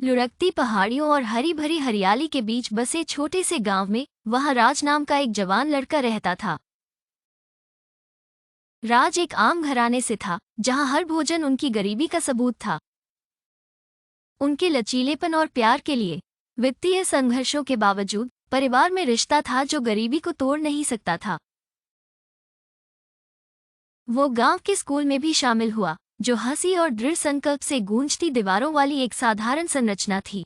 लुढ़कती पहाड़ियों और हरी भरी हरियाली के बीच बसे छोटे से गांव में वहां राज नाम का एक जवान लड़का रहता था। राज एक आम घराने से था, जहां हर भोजन उनकी गरीबी का सबूत था। उनके लचीलेपन और प्यार के लिए वित्तीय संघर्षों के बावजूद परिवार में रिश्ता था जो गरीबी को तोड़ नहीं सकता था। वो गांव के स्कूल में भी शामिल हुआ, जो हंसी और दृढ़ संकल्प से गूंजती दीवारों वाली एक साधारण संरचना थी।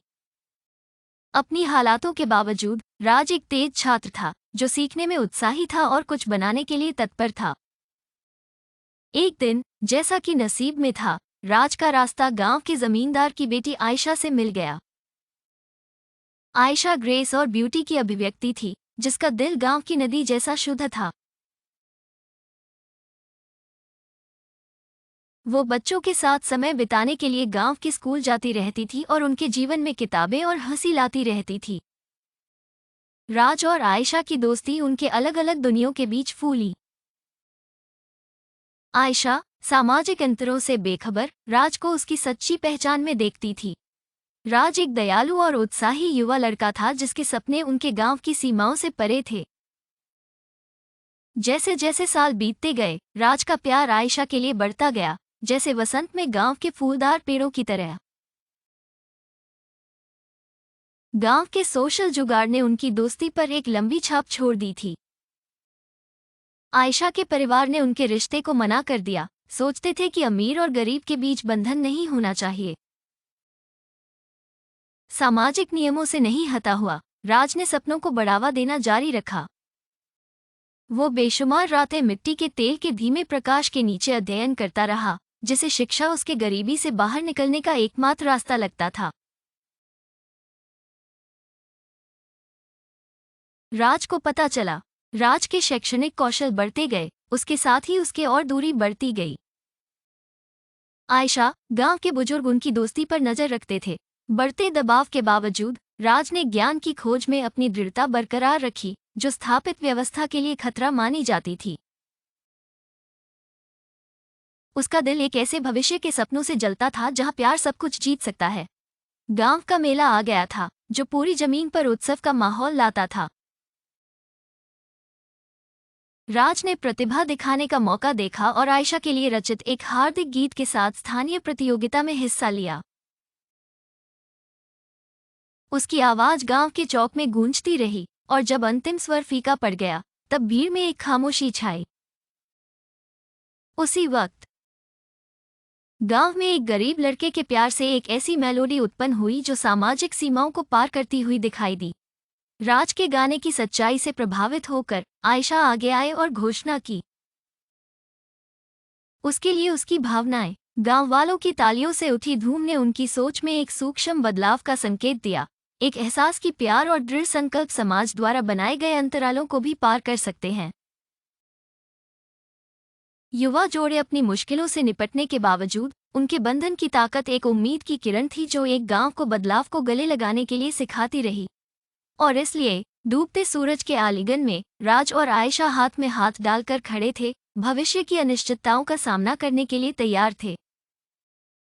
अपनी हालातों के बावजूद राज एक तेज छात्र था, जो सीखने में उत्साही था और कुछ बनाने के लिए तत्पर था। एक दिन, जैसा कि नसीब में था, राज का रास्ता गांव के जमींदार की बेटी आयशा से मिल गया। आयशा ग्रेस और ब्यूटी की अभिव्यक्ति थी, जिसका दिल गांव की नदी जैसा शुद्ध था। वो बच्चों के साथ समय बिताने के लिए गांव के स्कूल जाती रहती थी और उनके जीवन में किताबें और हंसी लाती रहती थी। राज और आयशा की दोस्ती उनके अलग अलग दुनियाओं के बीच फूली। आयशा, सामाजिक अंतरों से बेखबर, राज को उसकी सच्ची पहचान में देखती थी। राज एक दयालु और उत्साही युवा लड़का था जिसके सपने उनके गांव की सीमाओं से परे थे। जैसे जैसे साल बीतते गए, राज का प्यार आयशा के लिए बढ़ता गया, जैसे वसंत में गांव के फूलदार पेड़ों की तरह। गांव के सोशल जुगाड़ ने उनकी दोस्ती पर एक लंबी छाप छोड़ दी थी। आयशा के परिवार ने उनके रिश्ते को मना कर दिया, सोचते थे कि अमीर और गरीब के बीच बंधन नहीं होना चाहिए। सामाजिक नियमों से नहीं हटा हुआ, राज ने सपनों को बढ़ावा देना जारी रखा। वो बेशुमार रातें मिट्टी के तेल के धीमे प्रकाश के नीचे अध्ययन करता रहा, जिसे शिक्षा उसके गरीबी से बाहर निकलने का एकमात्र रास्ता लगता था। राज को पता चला, राज के शैक्षणिक कौशल बढ़ते गए, उसके साथ ही उसके और दूरी बढ़ती गई। आयशा, गांव के बुजुर्ग उनकी दोस्ती पर नजर रखते थे। बढ़ते दबाव के बावजूद राज ने ज्ञान की खोज में अपनी दृढ़ता बरकरार रखी, जो स्थापित व्यवस्था के लिए खतरा मानी जाती थी। उसका दिल एक ऐसे भविष्य के सपनों से जलता था जहां प्यार सब कुछ जीत सकता है। गांव का मेला आ गया था, जो पूरी जमीन पर उत्सव का माहौल लाता था। राज ने प्रतिभा दिखाने का मौका देखा और आयशा के लिए रचित एक हार्दिक गीत के साथ स्थानीय प्रतियोगिता में हिस्सा लिया। उसकी आवाज गांव के चौक में गूंजती रही, और जब अंतिम स्वर फीका पड़ गया, तब भीड़ में एक खामोशी छाई। उसी वक्त गांव में एक गरीब लड़के के प्यार से एक ऐसी मेलोडी उत्पन्न हुई जो सामाजिक सीमाओं को पार करती हुई दिखाई दी। राज के गाने की सच्चाई से प्रभावित होकर आयशा आगे आए और घोषणा की। उसके लिए उसकी भावनाएं, गांव वालों की तालियों से उठी धूम ने उनकी सोच में एक सूक्ष्म बदलाव का संकेत दिया। एक एहसास की प्यार और दृढ़ संकल्प समाज द्वारा बनाए गए अंतरालों को भी पार कर सकते हैं। युवा जोड़े अपनी मुश्किलों से निपटने के बावजूद, उनके बंधन की ताकत एक उम्मीद की किरण थी जो एक गांव को बदलाव को गले लगाने के लिए सिखाती रही। और इसलिए डूबते सूरज के आलिंगन में राज और आयशा हाथ में हाथ डालकर खड़े थे, भविष्य की अनिश्चितताओं का सामना करने के लिए तैयार थे।